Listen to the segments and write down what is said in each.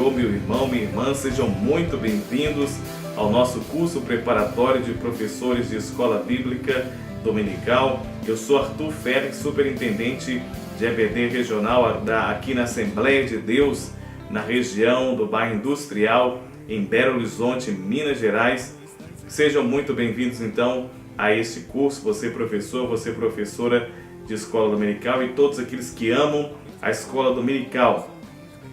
Senhor, meu irmão, minha irmã, sejam muito bem-vindos ao nosso curso preparatório de professores de escola bíblica dominical. Eu sou Arthur Félix, superintendente de EBD regional aqui na Assembleia de Deus, na região do bairro Industrial, em Belo Horizonte, Minas Gerais. Sejam muito bem-vindos então a este curso, você professor, você professora de escola dominical e todos aqueles que amam a escola dominical.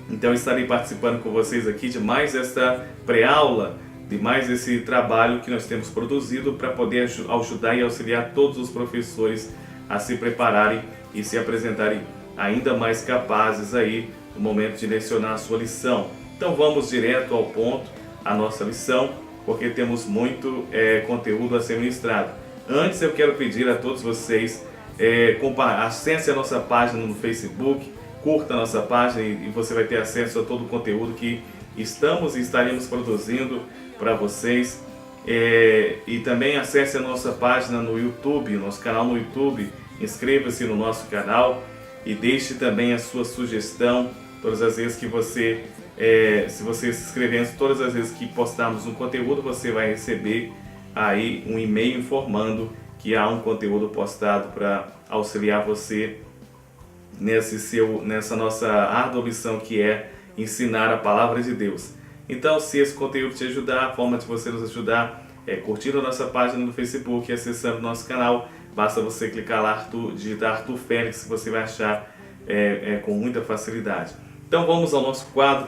Então estarei participando com vocês aqui de mais esta pré-aula, de mais esse trabalho que nós temos produzido para poder ajudar e auxiliar todos os professores a se prepararem e se apresentarem ainda mais capazes aí no momento de lecionar a sua lição. Então vamos direto ao ponto, a nossa lição, porque temos muito conteúdo a ser ministrado. Antes eu quero pedir a todos vocês, acesse a nossa página no Facebook, curta a nossa página e você vai ter acesso a todo o conteúdo que estamos e estaremos produzindo para vocês. E também acesse a nossa página no YouTube, nosso canal no YouTube, inscreva-se no nosso canal e deixe também a sua sugestão todas as vezes que você, se você se inscrever, todas as vezes que postarmos um conteúdo, você vai receber aí um e-mail informando que há um conteúdo postado para auxiliar você nessa nossa árdua missão que é ensinar a palavra de Deus. Então, se esse conteúdo te ajudar, a forma de você nos ajudar é curtindo a nossa página no Facebook e acessando o nosso canal. Basta você clicar lá, digitar Arthur Félix, que você vai achar com muita facilidade. Então vamos ao nosso quadro.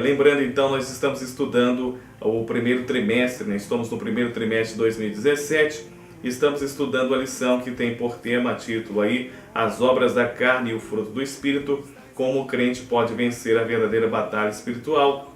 Lembrando então, nós estamos estudando o primeiro trimestre, né? Estamos no primeiro trimestre de 2017. Estamos estudando a lição que tem por tema, título aí, As Obras da Carne e o Fruto do Espírito, como o crente pode vencer a verdadeira batalha espiritual.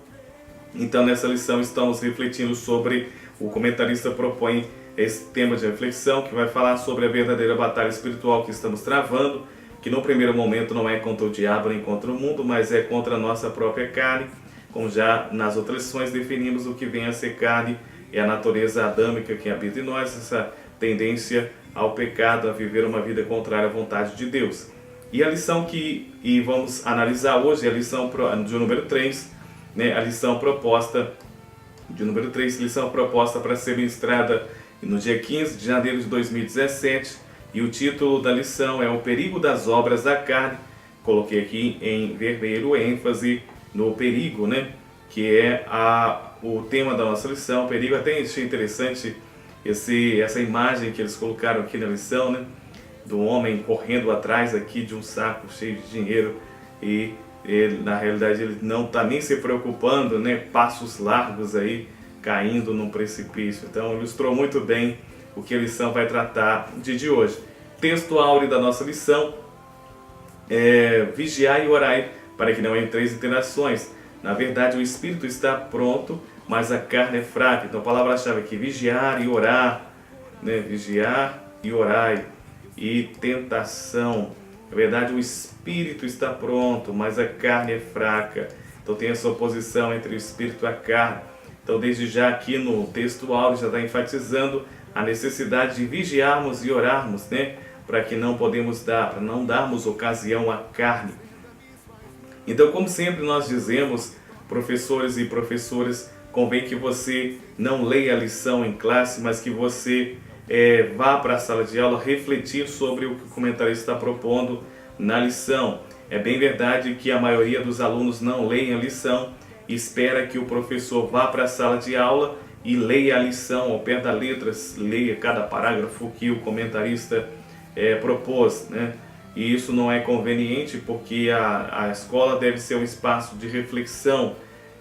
Então nessa lição estamos refletindo sobre, o comentarista propõe esse tema de reflexão, que vai falar sobre a verdadeira batalha espiritual que estamos travando, que no primeiro momento não é contra o diabo nem contra o mundo, mas é contra a nossa própria carne. Como já nas outras lições definimos, o que vem a ser carne é a natureza adâmica que habita em nós, essa tendência ao pecado, a viver uma vida contrária à vontade de Deus. E a lição que vamos analisar hoje é a lição de número 3, né? A lição proposta de número 3, lição proposta para ser ministrada no dia 15 de janeiro de 2017, e o título da lição é O Perigo das Obras da Carne. Coloquei aqui em vermelho ênfase no perigo, né? Que é o tema da nossa lição. O perigo, até achei interessante essa imagem que eles colocaram aqui na lição, né? Do homem correndo atrás aqui de um saco cheio de dinheiro e ele, na realidade, ele não está nem se preocupando, né? Passos largos aí, caindo num precipício. Então ilustrou muito bem o que a lição vai tratar no dia de hoje. Texto áureo da nossa lição é: vigiai e orai para que não entreis em tentações. Na verdade, o espírito está pronto, mas a carne é fraca. Então a palavra-chave aqui: vigiar e orar, né? Vigiar e orai. E tentação. Na verdade, o espírito está pronto, mas a carne é fraca. Então tem essa oposição entre o espírito e a carne. Então desde já aqui no texto áureo já está enfatizando a necessidade de vigiarmos e orarmos, né? Para que não darmos ocasião à carne. Então, como sempre nós dizemos, professores e professoras, convém que você não leia a lição em classe, mas que você vá para a sala de aula refletir sobre o que o comentarista está propondo na lição. É bem verdade que a maioria dos alunos não leem a lição e espera que o professor vá para a sala de aula e leia a lição ao pé da letra, leia cada parágrafo que o comentarista propôs, né? E isso não é conveniente, porque a escola deve ser um espaço de reflexão,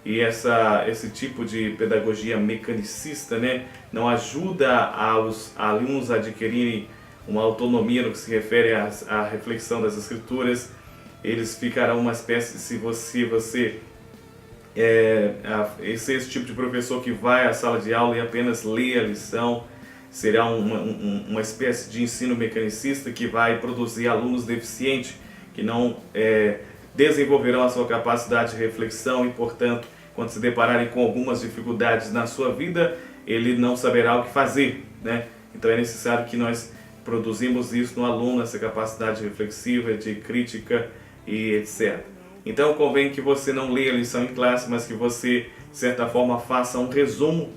e esse tipo de pedagogia mecanicista, né, não ajuda aos alunos a adquirirem uma autonomia no que se refere à reflexão das escrituras. Eles ficarão uma espécie, esse tipo de professor que vai à sala de aula e apenas lê a lição, será uma espécie de ensino mecanicista que vai produzir alunos deficientes, que não desenvolverão a sua capacidade de reflexão e, portanto, quando se depararem com algumas dificuldades na sua vida, ele não saberá o que fazer, né? Então é necessário que nós produzimos isso no aluno, essa capacidade reflexiva, de crítica e etc. Então convém que você não leia a lição em classe, mas que você, de certa forma, faça um resumo.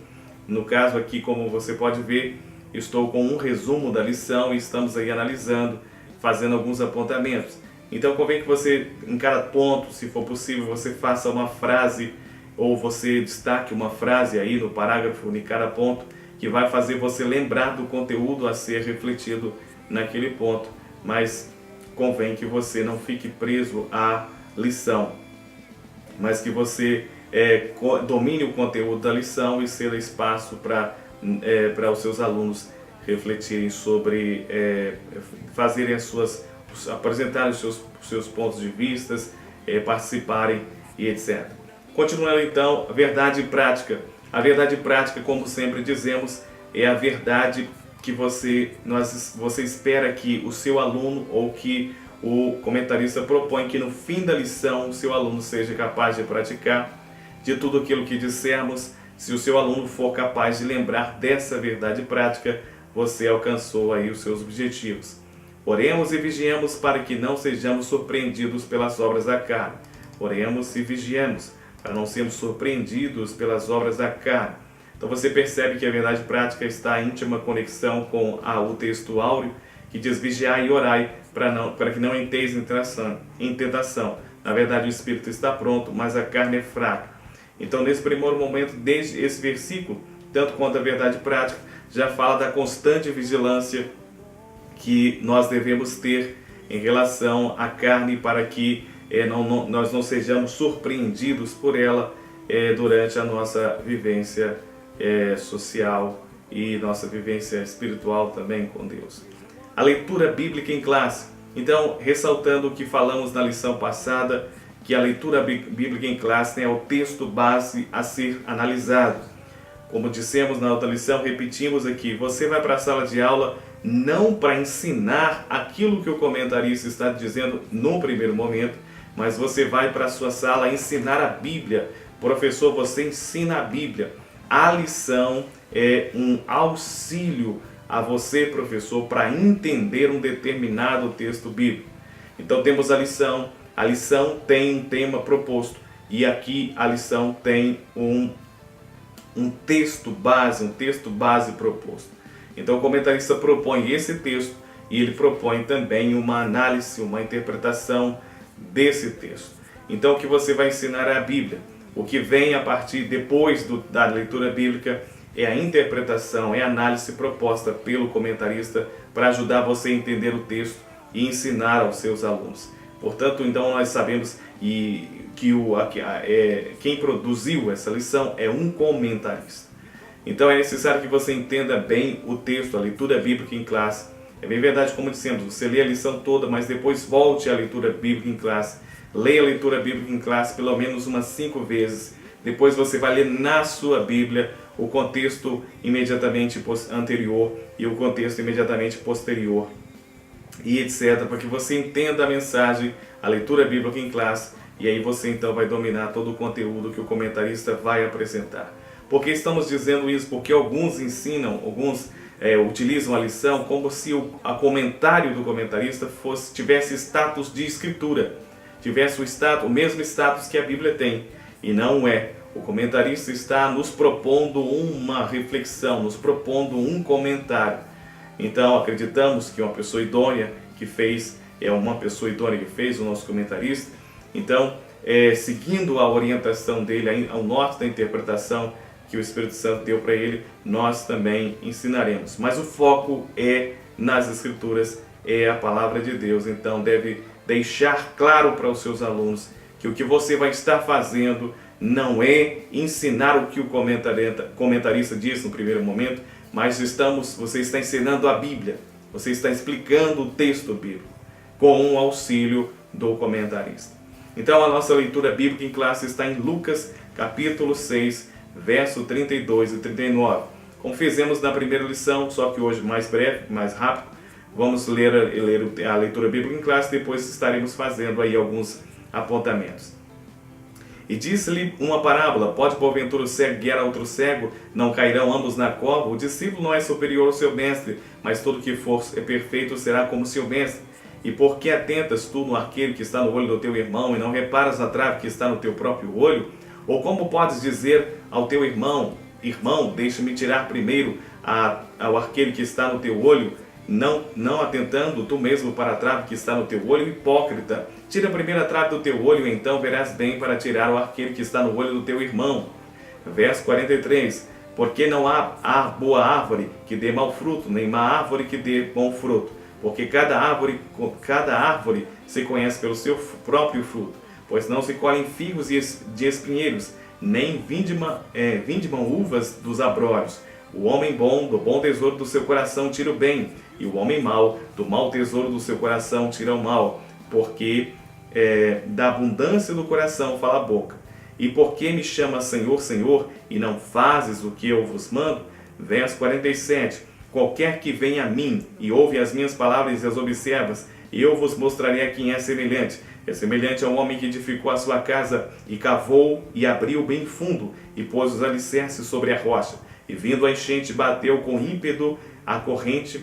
No caso aqui, como você pode ver, estou com um resumo da lição e estamos aí analisando, fazendo alguns apontamentos. Então convém que você, em cada ponto, se for possível, você faça uma frase ou você destaque uma frase aí no parágrafo, em cada ponto, que vai fazer você lembrar do conteúdo a ser refletido naquele ponto. Mas convém que você não fique preso à lição, mas que você domine o conteúdo da lição e ceda espaço para os seus alunos refletirem sobre, fazerem apresentarem os seus pontos de vista, participarem e etc. Continuando então, a verdade prática. A verdade prática, como sempre dizemos, é a verdade que você espera que o seu aluno ou que o comentarista propõe que no fim da lição o seu aluno seja capaz de praticar. De tudo aquilo que dissermos, se o seu aluno for capaz de lembrar dessa verdade prática, você alcançou aí os seus objetivos. Oremos e vigiemos para que não sejamos surpreendidos pelas obras da carne. Oremos e vigiemos para não sermos surpreendidos pelas obras da carne. Então você percebe que a verdade prática está em íntima conexão com o texto áureo, que diz: vigiai e orai para que não entreis em tentação. Na verdade o espírito está pronto, mas a carne é fraca. Então nesse primeiro momento, desde esse versículo, tanto quanto a verdade prática, já fala da constante vigilância que nós devemos ter em relação à carne para que nós não sejamos surpreendidos por ela durante a nossa vivência social e nossa vivência espiritual também com Deus. A leitura bíblica em classe. Então, ressaltando o que falamos na lição passada, que a leitura bíblica em classe é o texto base a ser analisado. Como dissemos na outra lição, repetimos aqui, você vai para a sala de aula não para ensinar aquilo que o comentarista está dizendo no primeiro momento, mas você vai para a sua sala ensinar a Bíblia. Professor, você ensina a Bíblia. A lição é um auxílio a você, professor, para entender um determinado texto bíblico. Então temos a lição tem um tema proposto, e aqui a lição tem um texto base proposto. Então o comentarista propõe esse texto e ele propõe também uma análise, uma interpretação desse texto. Então o que você vai ensinar é a Bíblia. O que vem a partir depois da leitura bíblica é a interpretação, é a análise proposta pelo comentarista para ajudar você a entender o texto e ensinar aos seus alunos. Portanto, então nós sabemos que quem produziu essa lição é um comentarista. Então é necessário que você entenda bem o texto, a leitura bíblica em classe. É bem verdade, como dissemos, você lê a lição toda, mas depois volte à leitura bíblica em classe. Leia a leitura bíblica em classe pelo menos umas 5 vezes. Depois você vai ler na sua Bíblia o contexto imediatamente anterior e o contexto imediatamente posterior, e etc., para que você entenda a mensagem, a leitura bíblica em classe, e aí você então vai dominar todo o conteúdo que o comentarista vai apresentar. Por que estamos dizendo isso? Porque alguns utilizam a lição como se o comentário do comentarista tivesse status de escritura, tivesse o mesmo status que a Bíblia tem, e não é. O comentarista está nos propondo uma reflexão, nos propondo um comentário. Então acreditamos que uma pessoa idônea que fez, o nosso comentarista. Então, seguindo a orientação dele, ao norte da interpretação que o Espírito Santo deu para ele, nós também ensinaremos. Mas o foco é nas Escrituras, é a palavra de Deus. Então deve deixar claro para os seus alunos que o que você vai estar fazendo não é ensinar o que o comentarista disse no primeiro momento, mas você está ensinando a Bíblia, você está explicando o texto bíblico com o auxílio do comentarista. Então a nossa leitura bíblica em classe está em Lucas capítulo 6, verso 32 e 39. Como fizemos na primeira lição, só que hoje mais breve, mais rápido, vamos ler a leitura bíblica em classe, depois estaremos fazendo aí alguns apontamentos. E disse-lhe uma parábola: pode porventura o cego guiar a outro cego? Não cairão ambos na cova? O discípulo não é superior ao seu mestre, mas todo que for perfeito será como seu mestre. E por que atentas tu no arqueiro que está no olho do teu irmão e não reparas na trave que está no teu próprio olho? Ou como podes dizer ao teu irmão, irmão, deixa-me tirar primeiro ao arqueiro que está no teu olho, não atentando tu mesmo para a trave que está no teu olho? Hipócrita, tira primeiro a trave do teu olho, então verás bem para tirar o arqueiro que está no olho do teu irmão. Verso 43, porque não há boa árvore que dê mau fruto, nem má árvore que dê bom fruto, porque cada árvore se conhece pelo seu próprio fruto, pois não se colhem figos de espinheiros, nem vindimam uvas dos abrolhos. O homem bom, do bom tesouro do seu coração, tira o bem, e o homem mau, do mau tesouro do seu coração, tira o mal, porque da abundância do coração fala a boca. E por que me chamas Senhor, Senhor, e não fazes o que eu vos mando? Verso 47, qualquer que venha a mim, e ouve as minhas palavras e as observas, eu vos mostrarei a quem é semelhante. É semelhante a um homem que edificou a sua casa, e cavou, e abriu bem fundo, e pôs os alicerces sobre a rocha. E vindo a enchente, bateu com ímpeto a corrente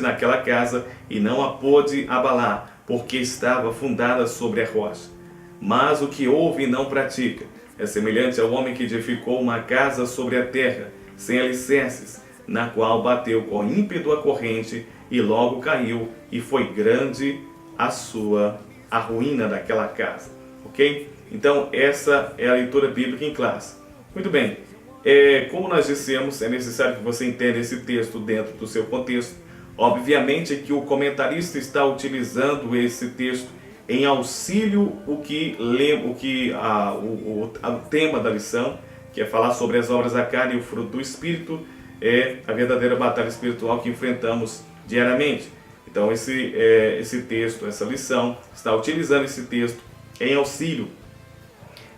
naquela casa, e não a pôde abalar, porque estava fundada sobre a rocha. Mas o que ouve e não pratica é semelhante ao homem que edificou uma casa sobre a terra, sem alicerces, na qual bateu com ímpeto a corrente, e logo caiu, e foi grande a ruína daquela casa. Ok? Então, essa é a leitura bíblica em classe. Muito bem. Como nós dissemos, é necessário que você entenda esse texto dentro do seu contexto. Obviamente que o comentarista está utilizando esse texto em auxílio o tema da lição, que é falar sobre as obras da carne e o fruto do Espírito, é a verdadeira batalha espiritual que enfrentamos diariamente. Então esse texto, essa lição, está utilizando esse texto em auxílio,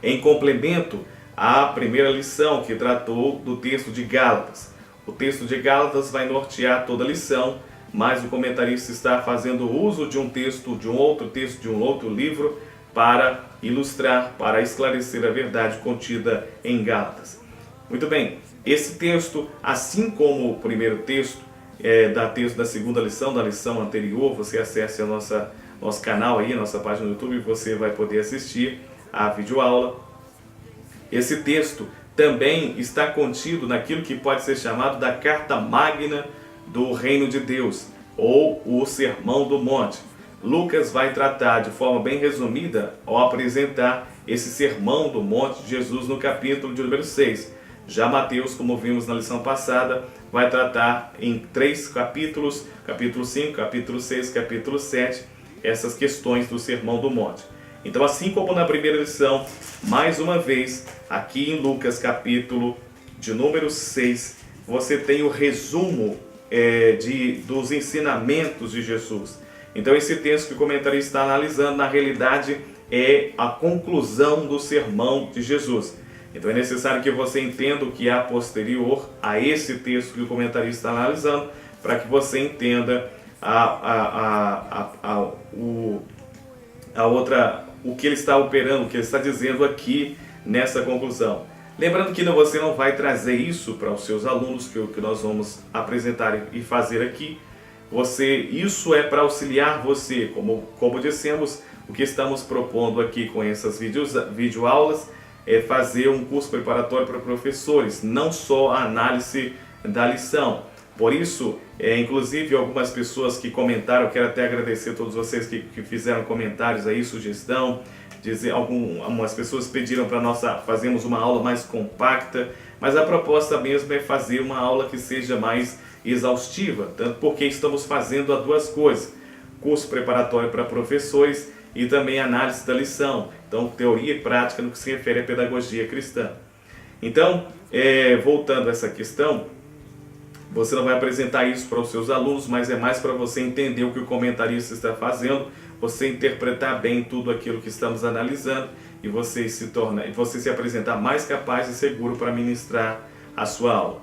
em complemento à primeira lição que tratou do texto de Gálatas. O texto de Gálatas vai nortear toda a lição, mas o comentarista está fazendo uso de um texto, de um outro livro, para ilustrar, para esclarecer a verdade contida em Gálatas. Muito bem, esse texto, assim como o primeiro texto, texto da segunda lição, da lição anterior, você acesse a nosso canal aí, a nossa página no YouTube, você vai poder assistir a videoaula. Esse texto também está contido naquilo que pode ser chamado da carta magna do Reino de Deus, ou o Sermão do Monte. Lucas vai tratar de forma bem resumida ao apresentar esse Sermão do Monte de Jesus no capítulo de número 6. Já Mateus, como vimos na lição passada, vai tratar em 3 capítulos, capítulo 5, capítulo 6, capítulo 7, essas questões do Sermão do Monte. Então, assim como na primeira lição, mais uma vez, aqui em Lucas capítulo de número 6, você tem o resumo dos ensinamentos de Jesus. Então esse texto que o comentarista está analisando, na realidade, é a conclusão do sermão de Jesus. Então é necessário que você entenda o que há posterior a esse texto que o comentarista está analisando, para que você entenda o que ele está operando, o que ele está dizendo aqui nessa conclusão. Lembrando que você não vai trazer isso para os seus alunos, que nós vamos apresentar e fazer aqui. Isso é para auxiliar você, como dissemos, o que estamos propondo aqui com essas videoaulas é fazer um curso preparatório para professores, não só a análise da lição. Por isso, inclusive algumas pessoas que comentaram, quero até agradecer a todos vocês que fizeram comentários aí, sugestão, algumas pessoas pediram para nós fazermos uma aula mais compacta, mas a proposta mesmo é fazer uma aula que seja mais exaustiva, tanto porque estamos fazendo as duas coisas, curso preparatório para professores e também análise da lição, então teoria e prática no que se refere à pedagogia cristã. Então, voltando a essa questão, você não vai apresentar isso para os seus alunos, mas é mais para você entender o que o comentarista está fazendo, você interpretar bem tudo aquilo que estamos analisando e você se apresentar mais capaz e seguro para ministrar a sua aula.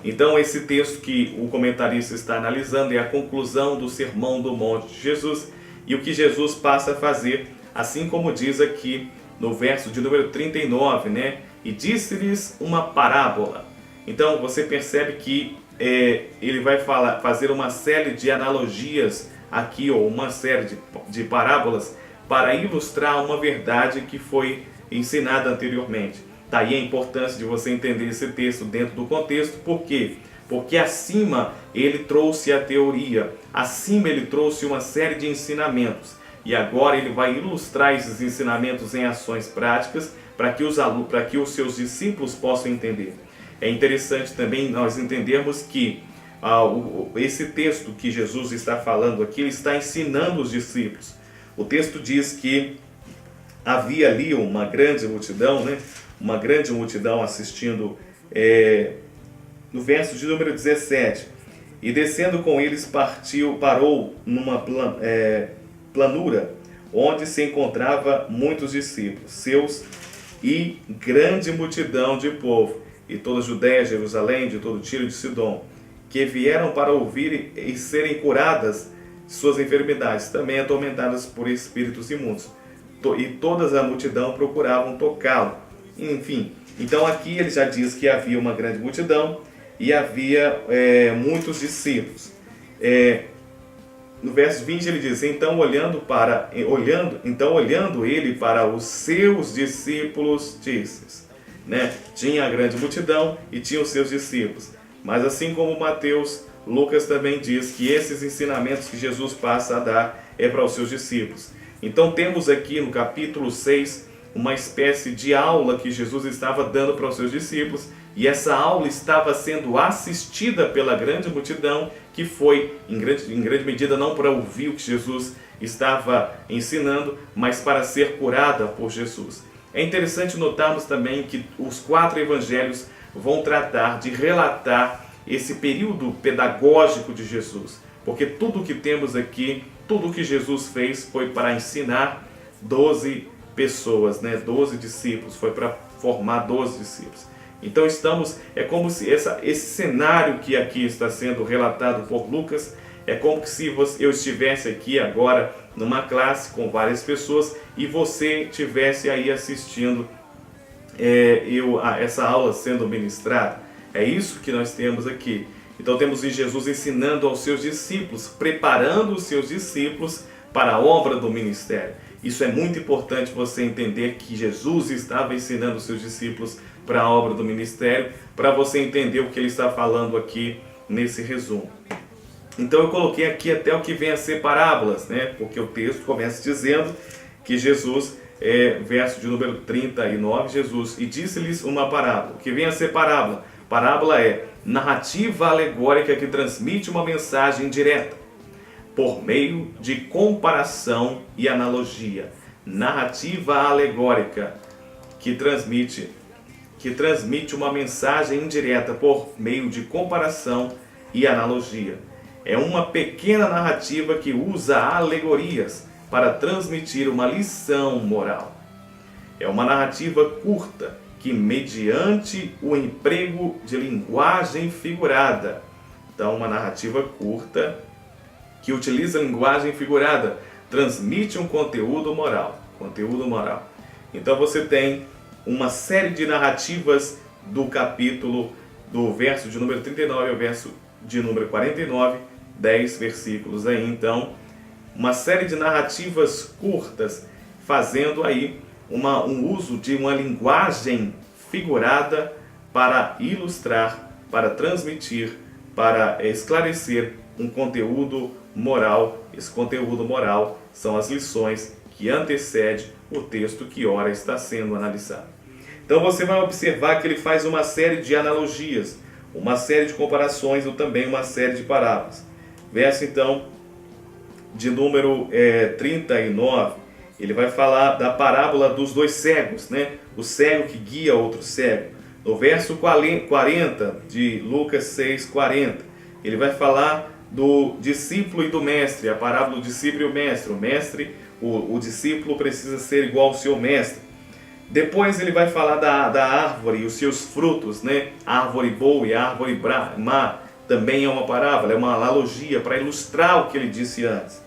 Então esse texto que o comentarista está analisando é a conclusão do Sermão do Monte de Jesus e o que Jesus passa a fazer, assim como diz aqui no verso de número 39, né? E disse-lhes uma parábola. Então você percebe que ele vai fazer uma série de analogias aqui, ou uma série de parábolas, para ilustrar uma verdade que foi ensinada anteriormente. Daí a importância de você entender esse texto dentro do contexto. Por quê? Porque acima ele trouxe a teoria, acima ele trouxe uma série de ensinamentos. E agora ele vai ilustrar esses ensinamentos em ações práticas para que os seus discípulos possam entender. É interessante também nós entendermos que esse texto que Jesus está falando aqui, ele está ensinando os discípulos. O texto diz que havia ali uma grande multidão, né? Uma grande multidão assistindo, no verso de número 17. E descendo com eles parou numa planura, onde se encontrava muitos discípulos seus e grande multidão de povo, e toda a Judéia, Jerusalém, de todo Tiro e de Sidom, que vieram para ouvir e serem curadas de suas enfermidades, também atormentadas por espíritos imundos. E toda a multidão procuravam tocá-lo. Enfim, então aqui ele já diz que havia uma grande multidão e havia muitos discípulos. No verso 20 ele diz: então olhando ele para os seus discípulos, disse, né? Tinha a grande multidão e tinha os seus discípulos. Mas assim como Mateus, Lucas também diz que esses ensinamentos que Jesus passa a dar é para os seus discípulos. Então temos aqui no capítulo 6 uma espécie de aula que Jesus estava dando para os seus discípulos, e essa aula estava sendo assistida pela grande multidão, que foi em grande medida não para ouvir o que Jesus estava ensinando, mas para ser curada por Jesus. É interessante notarmos também que os 4 evangelhos vão tratar de relatar esse período pedagógico de Jesus, porque tudo o que temos aqui, tudo o que Jesus fez foi para ensinar 12 pessoas, né? 12 discípulos, foi para formar 12 discípulos. Então é como se esse cenário que aqui está sendo relatado por Lucas, é como se eu estivesse aqui agora numa classe com várias pessoas e você estivesse aí assistindo essa aula sendo ministrada. É isso que nós temos aqui. Então temos Jesus ensinando aos seus discípulos, preparando os seus discípulos para a obra do ministério. Isso é muito importante você entender, que Jesus estava ensinando os seus discípulos para a obra do ministério, para você entender o que ele está falando aqui nesse resumo. Então eu coloquei aqui até o que vem a ser parábolas, né? Porque o texto começa dizendo que Jesus, verso de número 39, Jesus, e disse-lhes uma parábola. O que vem a ser parábola? Parábola é narrativa alegórica que transmite uma mensagem direta, por meio de comparação e analogia. Narrativa alegórica que transmite uma mensagem indireta por meio de comparação e analogia. É uma pequena narrativa que usa alegorias para transmitir uma lição moral. É uma narrativa curta que, mediante o emprego de linguagem figurada, então uma narrativa curta que utiliza linguagem figurada, transmite um conteúdo moral. Então você tem uma série de narrativas do verso de número 39 ao verso de número 49, 10 versículos aí. Então, uma série de narrativas curtas, fazendo aí um uso de uma linguagem figurada para ilustrar, para transmitir, para esclarecer um conteúdo moral. Esse conteúdo moral são as lições que antecedem o texto que ora está sendo analisado. Então você vai observar que ele faz uma série de analogias, uma série de comparações ou também uma série de parábolas. Verso então de número 39, ele vai falar da parábola dos 2 cegos, né? O cego que guia outro cego. No verso 40 de Lucas 6:40, ele vai falar do discípulo e do mestre, a parábola do discípulo e o mestre. O discípulo precisa ser igual ao seu mestre. Depois ele vai falar da árvore e os seus frutos, né? A árvore boa e a árvore má também é uma parábola, é uma analogia para ilustrar o que ele disse antes.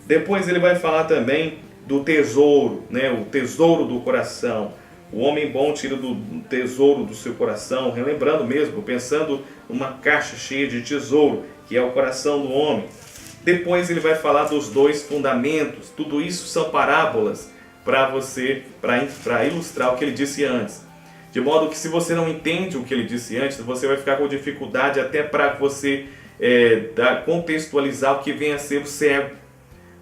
Depois ele vai falar também do tesouro, né? O tesouro do coração. O homem bom tira do tesouro do seu coração, relembrando mesmo, pensando numa caixa cheia de tesouro, que é o coração do homem. Depois ele vai falar dos dois fundamentos. Tudo isso são parábolas para ilustrar o que ele disse antes. De modo que se você não entende o que ele disse antes, você vai ficar com dificuldade até para você contextualizar o que vem a ser o cego,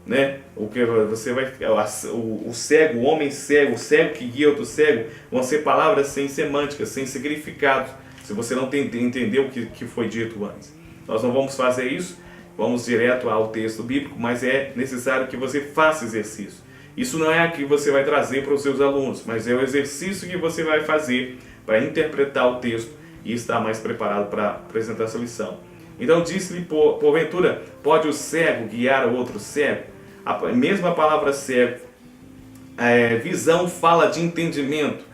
né? O que você vai, o cego, o homem cego, o cego que guia outro cego, vão ser palavras sem semântica, sem significado, se você não entender o que foi dito antes. Nós não vamos fazer isso, vamos direto ao texto bíblico, mas é necessário que você faça exercício. Isso não é o que você vai trazer para os seus alunos, mas é o exercício que você vai fazer para interpretar o texto e estar mais preparado para apresentar essa lição. Então disse-lhe, porventura, pode o cego guiar o outro cego? A mesma palavra cego, visão fala de entendimento,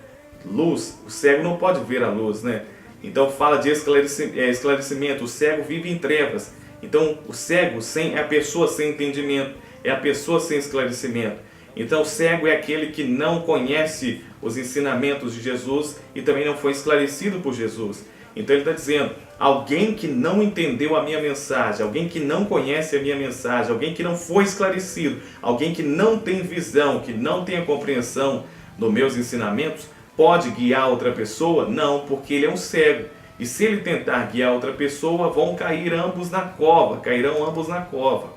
luz, o cego não pode ver a luz, né? Então fala de esclarecimento, o cego vive em trevas. Então o cego é a pessoa sem entendimento, é a pessoa sem esclarecimento. Então o cego é aquele que não conhece os ensinamentos de Jesus e também não foi esclarecido por Jesus. Então ele está dizendo, alguém que não entendeu a minha mensagem, alguém que não conhece a minha mensagem, alguém que não foi esclarecido, alguém que não tem visão, que não tem a compreensão dos meus ensinamentos, pode guiar outra pessoa? Não, porque ele é um cego. E se ele tentar guiar outra pessoa, vão cair ambos na cova, cairão ambos na cova.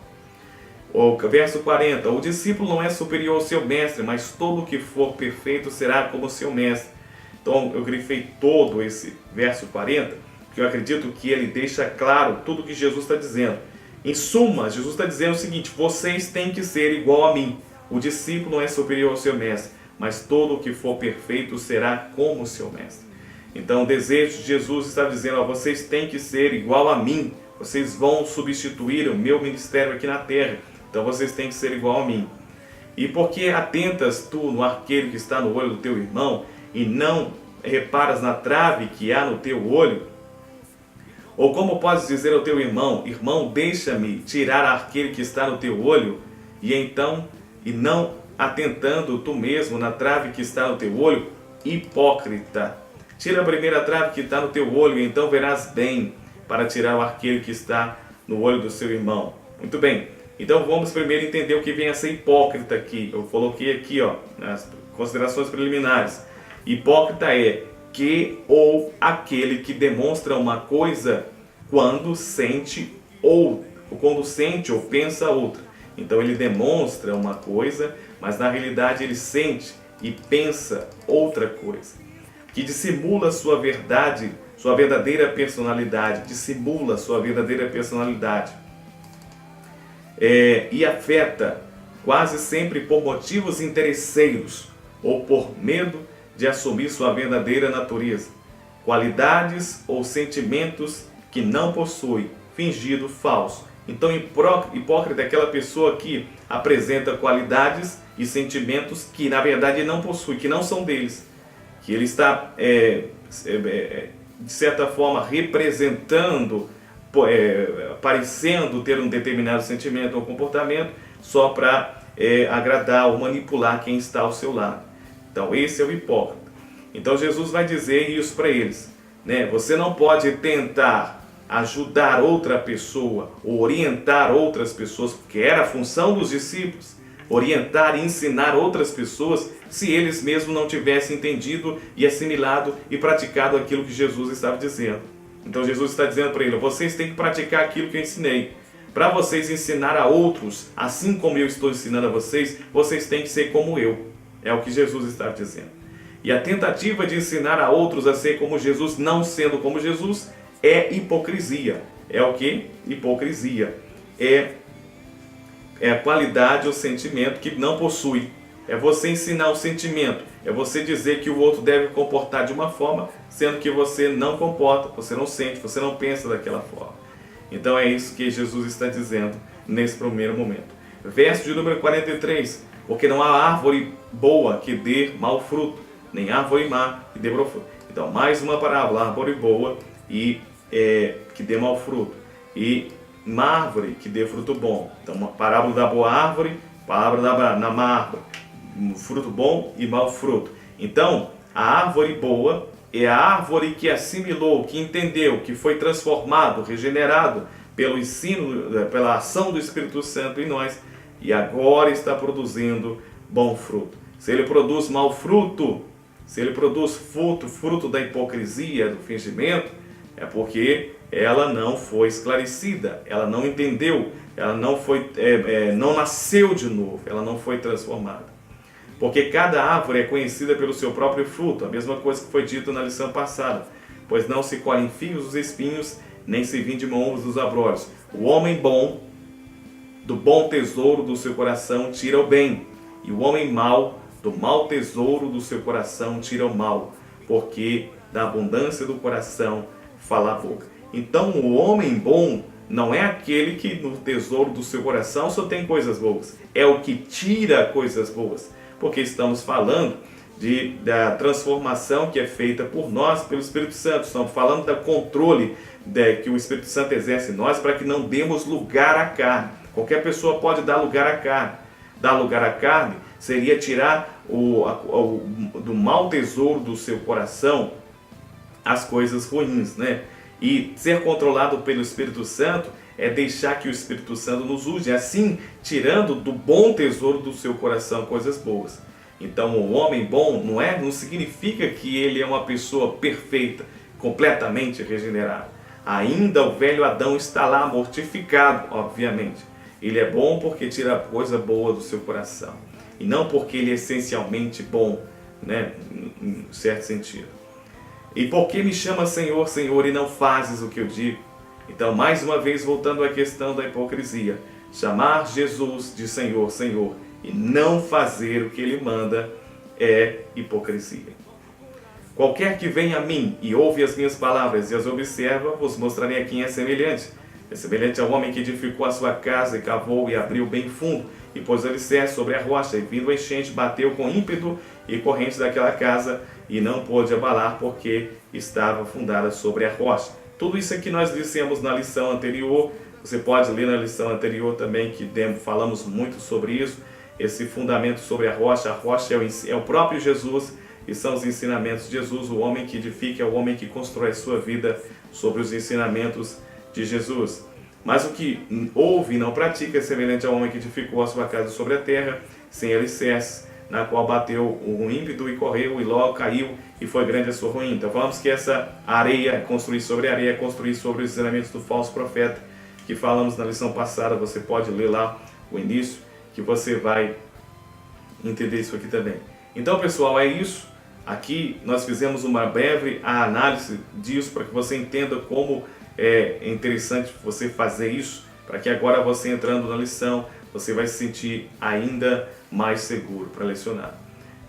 O verso 40, o discípulo não é superior ao seu mestre, mas todo o que for perfeito será como seu mestre. Então eu grifei todo esse verso 40, porque eu acredito que ele deixa claro tudo o que Jesus está dizendo. Em suma, Jesus está dizendo o seguinte, vocês têm que ser igual a mim. O discípulo não é superior ao seu mestre, mas todo o que for perfeito será como o seu mestre. Então o desejo de Jesus está dizendo, vocês têm que ser igual a mim. Vocês vão substituir o meu ministério aqui na terra. Então vocês têm que ser igual a mim. E porque atentas tu no arqueiro que está no olho do teu irmão, e não reparas na trave que há no teu olho? Ou como podes dizer ao teu irmão, irmão, deixa-me tirar a arqueiro que está no teu olho, e não atentando tu mesmo na trave que está no teu olho? Hipócrita! Tira a primeira trave que está no teu olho, e então verás bem para tirar o arqueiro que está no olho do seu irmão. Muito bem, então vamos primeiro entender o que vem a ser hipócrita aqui. Eu coloquei aqui, nas considerações preliminares. Hipócrita é que ou aquele que demonstra uma coisa quando sente ou pensa outra. Então ele demonstra uma coisa, mas na realidade ele sente e pensa outra coisa. Que dissimula sua verdade, sua verdadeira personalidade, dissimula sua verdadeira personalidade. E afeta quase sempre por motivos interesseiros ou por medo de assumir sua verdadeira natureza, qualidades ou sentimentos que não possui, fingido, falso. Então hipócrita é aquela pessoa que apresenta qualidades e sentimentos que na verdade ele não possui, que não são deles, que ele está de certa forma representando, parecendo ter um determinado sentimento ou comportamento só para agradar ou manipular quem está ao seu lado. Então esse é o hipócrita. Então Jesus vai dizer isso para eles, né? Você não pode tentar ajudar outra pessoa ou orientar outras pessoas, porque era a função dos discípulos, orientar e ensinar outras pessoas, se eles mesmos não tivessem entendido e assimilado e praticado aquilo que Jesus estava dizendo. Então Jesus está dizendo para ele, vocês têm que praticar aquilo que eu ensinei. Para vocês ensinar a outros, assim como eu estou ensinando a vocês, vocês têm que ser como eu. É o que Jesus está dizendo. E a tentativa de ensinar a outros a ser como Jesus, não sendo como Jesus, é hipocrisia. É o que? Hipocrisia. É a qualidade ou sentimento que não possui. É você ensinar o sentimento. É você dizer que o outro deve comportar de uma forma, sendo que você não comporta, você não sente, você não pensa daquela forma. Então é isso que Jesus está dizendo nesse primeiro momento. Verso de número 43. Porque não há árvore boa que dê mau fruto, nem árvore má que dê bom fruto. Então, mais uma parábola, árvore boa e que dê mau fruto. E uma árvore que dê fruto bom. Então, uma parábola da boa árvore, parábola da má árvore. Fruto bom e mau fruto. Então, a árvore boa é a árvore que assimilou, que entendeu, que foi transformado, regenerado pelo ensino, pela ação do Espírito Santo em nós, e agora está produzindo bom fruto. Se ele produz mau fruto, se ele produz fruto da hipocrisia, do fingimento, é porque ela não foi esclarecida, ela não entendeu, ela não nasceu de novo, ela não foi transformada. Porque cada árvore é conhecida pelo seu próprio fruto, a mesma coisa que foi dito na lição passada. Pois não se colhem figos dos espinhos, nem se vindimam uvas dos abrolhos. O homem bom, do bom tesouro do seu coração, tira o bem, e o homem mau, do mau tesouro do seu coração, tira o mal, porque da abundância do coração fala a boca. Então o homem bom não é aquele que no tesouro do seu coração só tem coisas boas, é o que tira coisas boas, porque estamos falando da transformação que é feita por nós, pelo Espírito Santo. Estamos falando do controle que o Espírito Santo exerce em nós para que não demos lugar à carne. Qualquer pessoa pode dar lugar à carne. Dar lugar à carne seria tirar do mau tesouro do seu coração as coisas ruins, né? E ser controlado pelo Espírito Santo é deixar que o Espírito Santo nos use, assim tirando do bom tesouro do seu coração coisas boas. Então o homem bom não significa que ele é uma pessoa perfeita, completamente regenerada. Ainda o velho Adão está lá mortificado, obviamente. Ele é bom porque tira a coisa boa do seu coração, e não porque ele é essencialmente bom, né, em certo sentido. E por que me chama Senhor, Senhor, e não fazes o que eu digo? Então, mais uma vez, voltando à questão da hipocrisia, chamar Jesus de Senhor, Senhor, e não fazer o que ele manda é hipocrisia. Qualquer que venha a mim e ouve as minhas palavras e as observa, vos mostrarei a quem é semelhante. É semelhante ao homem que edificou a sua casa e cavou e abriu bem fundo, e pôs alicerce sobre a rocha, e vindo a enchente, bateu com ímpeto e corrente daquela casa, e não pôde abalar, porque estava fundada sobre a rocha. Tudo isso aqui nós dissemos na lição anterior. Você pode ler na lição anterior também, que falamos muito sobre isso. Esse fundamento sobre a rocha é o próprio Jesus, e são os ensinamentos de Jesus. O homem que edifica é o homem que constrói a sua vida sobre os ensinamentos de Jesus. Mas o que ouve e não pratica é semelhante ao homem que edificou a sua casa sobre a terra, sem alicerce, na qual bateu o ímpeto e correu, e logo caiu, e foi grande a sua ruína. Então falamos que essa areia, construir sobre a areia, é construir sobre os ensinamentos do falso profeta, que falamos na lição passada. Você pode ler lá o início, que você vai entender isso aqui também. Então, pessoal, é isso. Aqui nós fizemos uma breve análise disso, para que você entenda como é interessante você fazer isso, para que agora você entrando na lição, você vai se sentir ainda mais seguro para lecionar.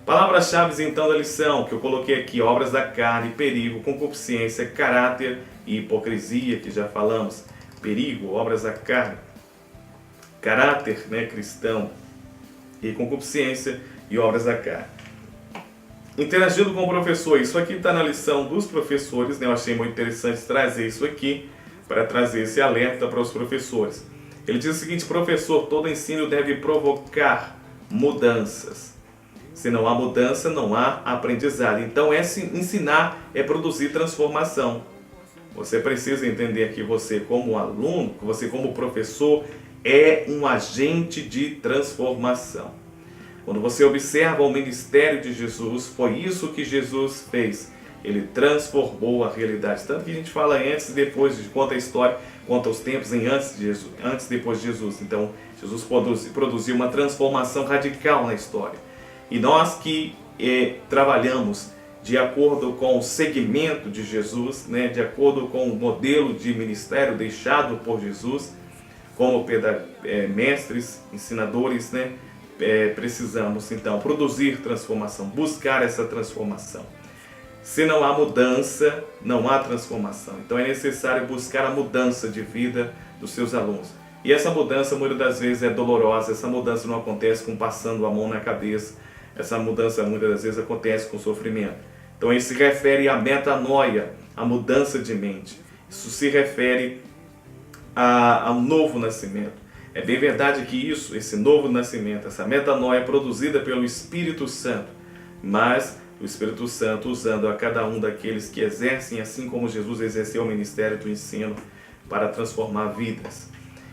Palavras-chave então da lição, que eu coloquei aqui: obras da carne, perigo, concupiscência, caráter e hipocrisia, que já falamos. Perigo, obras da carne, caráter, né, cristão, e concupiscência e obras da carne. Interagindo com o professor, isso aqui está na lição dos professores, né? Eu achei muito interessante trazer isso aqui, para trazer esse alerta para os professores. Ele diz o seguinte: professor, todo ensino deve provocar mudanças. Se não há mudança, não há aprendizado. Então, ensinar é produzir transformação. Você precisa entender que você como aluno, que você como professor, é um agente de transformação. Quando você observa o ministério de Jesus, foi isso que Jesus fez. Ele transformou a realidade. Tanto que a gente fala antes e depois, conta a história, conta os tempos em antes e depois de Jesus. Então, Jesus produziu uma transformação radical na história. E nós que trabalhamos de acordo com o segmento de Jesus, né, de acordo com o modelo de ministério deixado por Jesus, como mestres, ensinadores, né, precisamos então produzir transformação, buscar essa transformação. Se não há mudança, não há transformação. Então é necessário buscar a mudança de vida dos seus alunos. E essa mudança muitas das vezes é dolorosa, essa mudança não acontece com passando a mão na cabeça, essa mudança muitas das vezes acontece com sofrimento. Então isso se refere à metanoia, à mudança de mente. Isso se refere ao novo nascimento. É bem verdade que esse novo nascimento, essa metanoia é produzida pelo Espírito Santo, mas o Espírito Santo usando a cada um daqueles que exercem, assim como Jesus exerceu o ministério do ensino, para transformar vidas.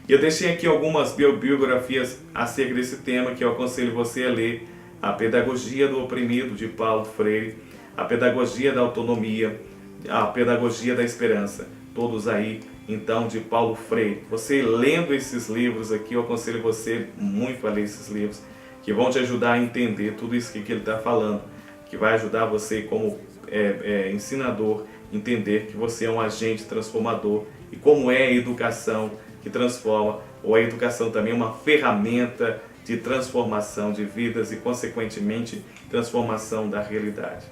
E eu deixei aqui algumas biografias acerca desse tema que eu aconselho você a ler: A Pedagogia do Oprimido, de Paulo Freire, A Pedagogia da Autonomia, A Pedagogia da Esperança, todos aí, então, de Paulo Freire. Você lendo esses livros aqui, eu aconselho você muito a ler esses livros, que vão te ajudar a entender tudo isso que ele está falando, que vai ajudar você como ensinador, entender que você é um agente transformador e como é a educação que transforma, ou a educação também é uma ferramenta de transformação de vidas e, consequentemente, transformação da realidade.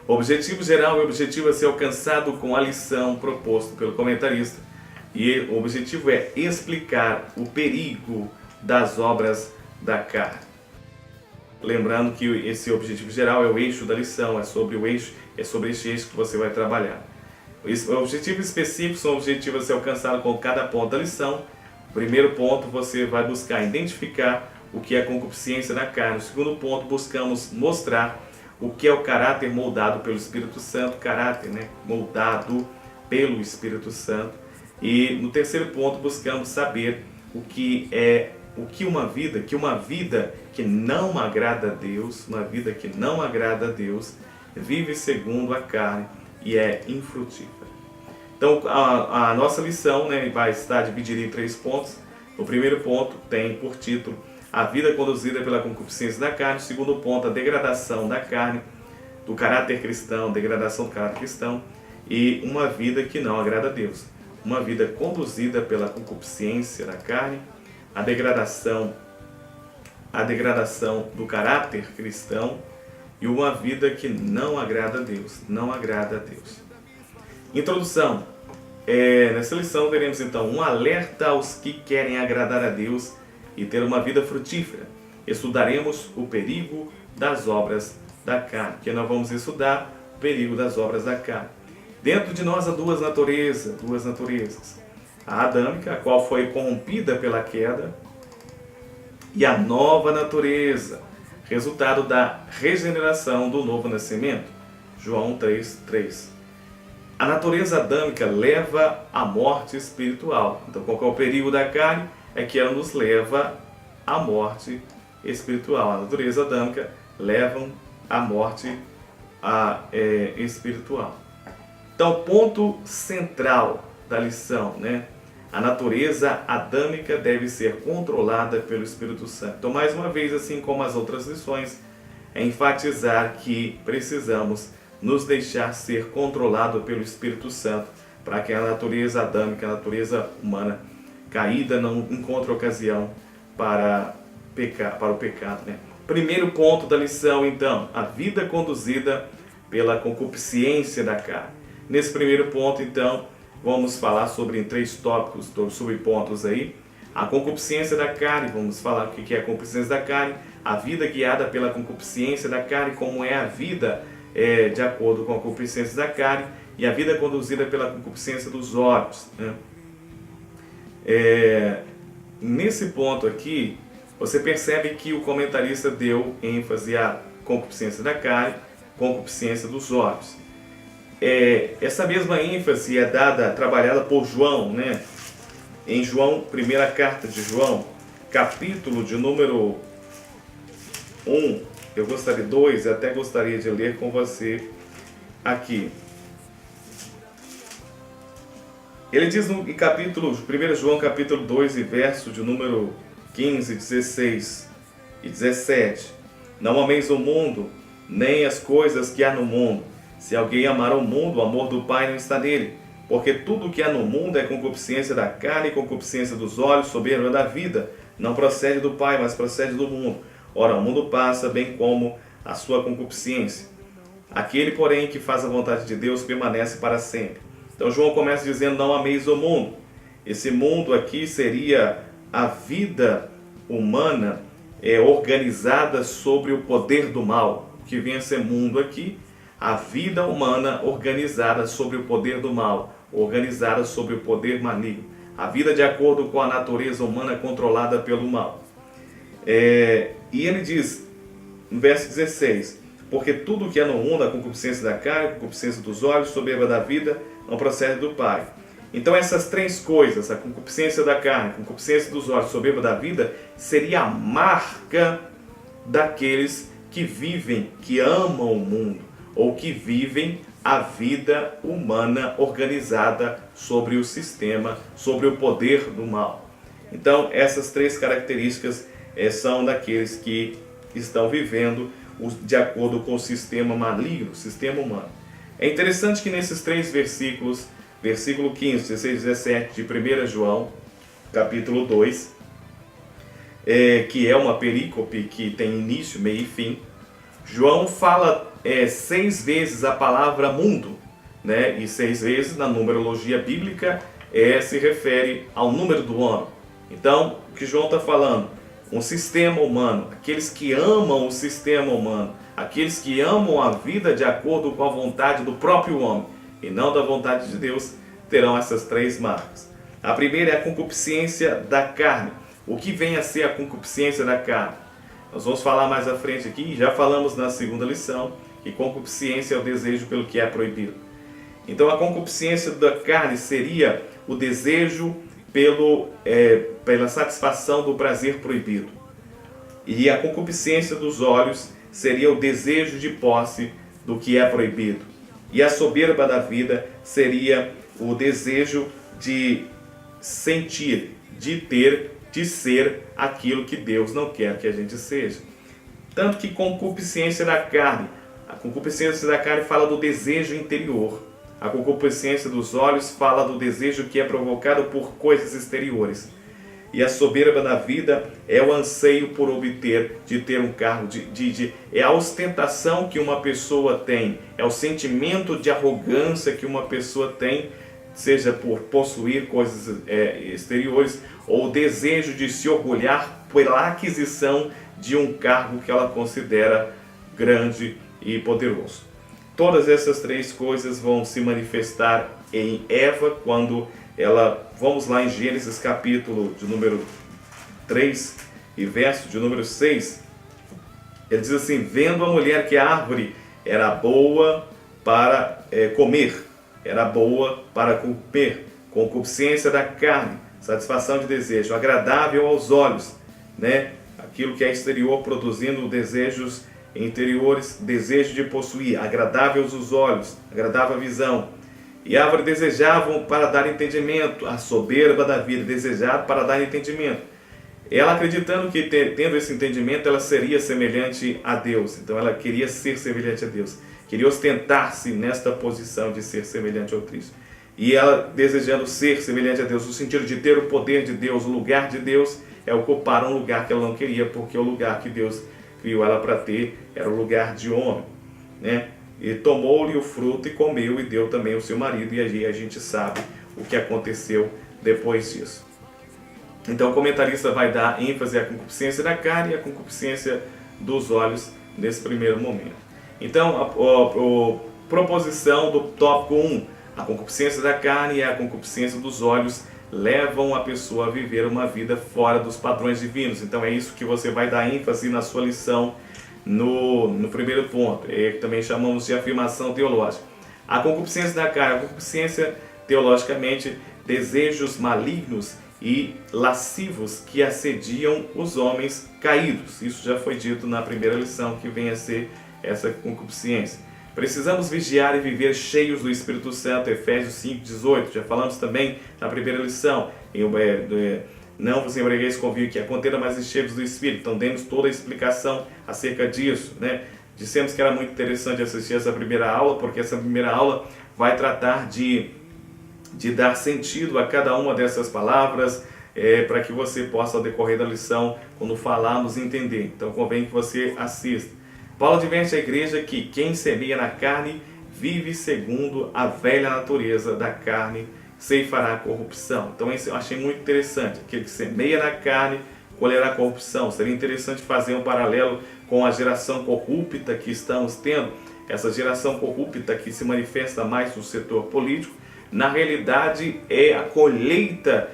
O objetivo geral é o objetivo a ser alcançado com a lição proposta pelo comentarista, e o objetivo é explicar o perigo das obras da carne. Lembrando que esse objetivo geral é o eixo da lição, é sobre este eixo que você vai trabalhar. Os objetivos específicos são objetivos a ser alcançados com cada ponto da lição. O primeiro ponto, você vai buscar identificar o que é a concupiscência da carne. No segundo ponto, buscamos mostrar o que é o caráter moldado pelo Espírito Santo, caráter, moldado pelo Espírito Santo. E no terceiro ponto, buscamos saber o que uma vida que não agrada a Deus, uma vida que não agrada a Deus, vive segundo a carne e é infrutífera. Então, a nossa lição vai estar dividida em 3 pontos. O primeiro ponto tem por título a vida conduzida pela concupiscência da carne. O segundo ponto, a degradação da carne, do caráter cristão, degradação do caráter cristão, e uma vida que não agrada a Deus. Uma vida conduzida pela concupiscência da carne, a degradação do caráter cristão e uma vida que não agrada a Deus, não agrada a Deus. Introdução. Nessa lição teremos então um alerta aos que querem agradar a Deus e ter uma vida frutífera. Estudaremos o perigo das obras da carne, que nós vamos estudar o perigo das obras da carne. Dentro de nós há duas naturezas. A adâmica, a qual foi corrompida pela queda, e a nova natureza, resultado da regeneração do novo nascimento. João 3:3. A natureza adâmica leva à morte espiritual. Então, qual é o perigo da carne? É que ela nos leva à morte espiritual. A natureza adâmica leva à morte espiritual. Então, ponto central da lição, a natureza adâmica deve ser controlada pelo Espírito Santo. Então, mais uma vez, assim como as outras lições, é enfatizar que precisamos nos deixar ser controlado pelo Espírito Santo, para que a natureza adâmica, a natureza humana caída, não encontre ocasião para o pecado. Primeiro ponto da lição, então, a vida conduzida pela concupiscência da carne. Nesse primeiro ponto, então, vamos falar sobre 3 tópicos, subpontos aí. A concupiscência da carne, vamos falar o que é a concupiscência da carne, a vida guiada pela concupiscência da carne, como é a vida de acordo com a concupiscência da carne, e a vida conduzida pela concupiscência dos olhos. Nesse ponto aqui, você percebe que o comentarista deu ênfase à concupiscência da carne, concupiscência dos olhos. Essa mesma ênfase é trabalhada por João, em João, primeira carta de João, capítulo de número 1, eu gostaria 2, até gostaria de ler com você aqui. Ele diz em 1 João capítulo 2 e verso de número 15, 16 e 17. Não ameis o mundo, nem as coisas que há no mundo. Se alguém amar o mundo, o amor do Pai não está nele. Porque tudo o que há no mundo é concupiscência da carne, concupiscência dos olhos, soberba da vida. Não procede do Pai, mas procede do mundo. Ora, o mundo passa, bem como a sua concupiscência. Aquele, porém, que faz a vontade de Deus permanece para sempre. Então João começa dizendo, não ameis o mundo. Esse mundo aqui seria a vida humana organizada sobre o poder do mal. O que vem a ser mundo aqui, a vida humana organizada sobre o poder do mal, organizada sobre o poder maligno. A vida de acordo com a natureza humana controlada pelo mal. E ele diz, no verso 16, porque tudo que é no mundo, a concupiscência da carne, a concupiscência dos olhos, soberba da vida, não procede do Pai. Então essas três coisas, a concupiscência da carne, a concupiscência dos olhos, a soberba da vida, seria a marca daqueles que vivem, que amam o mundo, ou que vivem a vida humana organizada sobre o sistema, sobre o poder do mal. Então essas três características são daqueles que estão vivendo de acordo com o sistema maligno, o sistema humano. É interessante que nesses três versículos, versículo 15, 16 e 17 de 1 João, capítulo 2, que é uma perícope que tem início, meio e fim, João fala 6 vezes a palavra mundo, né? E 6 vezes na numerologia bíblica se refere ao número do homem. Então, o que João está falando? Um sistema humano, aqueles que amam o sistema humano, aqueles que amam a vida de acordo com a vontade do próprio homem e não da vontade de Deus, terão essas três marcas. A primeira é a concupiscência da carne. O que vem a ser a concupiscência da carne? Nós vamos falar mais à frente aqui, já falamos na segunda lição, que concupiscência é o desejo pelo que é proibido. Então a concupiscência da carne seria o desejo pela satisfação do prazer proibido. E a concupiscência dos olhos seria o desejo de posse do que é proibido. E a soberba da vida seria o desejo de sentir, de ter, de ser aquilo que Deus não quer que a gente seja. Tanto que concupiscência da carne, a concupiscência da carne fala do desejo interior. A concupiscência dos olhos fala do desejo que é provocado por coisas exteriores. E a soberba da vida é o anseio por obter, de ter um carro, é a ostentação que uma pessoa tem, é o sentimento de arrogância que uma pessoa tem, seja por possuir coisas exteriores, ou o desejo de se orgulhar pela aquisição de um cargo que ela considera grande e poderoso. Todas essas três coisas vão se manifestar em Eva quando vamos lá em Gênesis capítulo de número 3 e verso de número 6, ele diz assim: vendo a mulher que a árvore era boa para comer, concupiscência da carne, satisfação de desejo, agradável aos olhos, né? Aquilo que é exterior produzindo desejos interiores, desejo de possuir, agradáveis aos olhos, agradável à visão. E a árvore desejavam para dar entendimento, a soberba da vida, desejar para dar entendimento. Ela acreditando que tendo esse entendimento ela seria semelhante a Deus. Então ela queria ser semelhante a Deus, queria ostentar-se nesta posição de ser semelhante ao Cristo. E ela desejando ser semelhante a Deus, no sentido de ter o poder de Deus, o lugar de Deus, é ocupar um lugar que ela não queria, porque o lugar que Deus criou ela para ter era o lugar de homem, né? E tomou-lhe o fruto e comeu e deu também ao seu marido, e aí a gente sabe o que aconteceu depois disso. Então o comentarista vai dar ênfase à concupiscência da carne e à concupiscência dos olhos nesse primeiro momento. Então a proposição do tópico 1, a concupiscência da carne e a concupiscência dos olhos levam a pessoa a viver uma vida fora dos padrões divinos. Então é isso que você vai dar ênfase na sua lição no primeiro ponto, que também chamamos de afirmação teológica. A concupiscência da carne, a concupiscência teologicamente, desejos malignos e lascivos que assediam os homens caídos. Isso já foi dito na primeira lição, que vem a ser essa concupiscência. Precisamos vigiar e viver cheios do Espírito Santo, Efésios 5:18. Já falamos também na primeira lição, não vos embriagueis com vinho, que é contenda, mas enchei-vos do Espírito. Então demos toda a explicação acerca disso, né? Dissemos que era muito interessante assistir essa primeira aula, porque essa primeira aula vai tratar de dar sentido a cada uma dessas palavras, para que você possa, ao decorrer da lição, quando falarmos, entender. Então convém que você assista. Paulo adverte a igreja que quem semeia na carne vive segundo a velha natureza da carne, ceifará a corrupção. Então isso eu achei muito interessante. Aquele que semeia na carne colherá a corrupção. Seria interessante fazer um paralelo com a geração corrupta que estamos tendo. Essa geração corrupta que se manifesta mais no setor político, na realidade é a colheita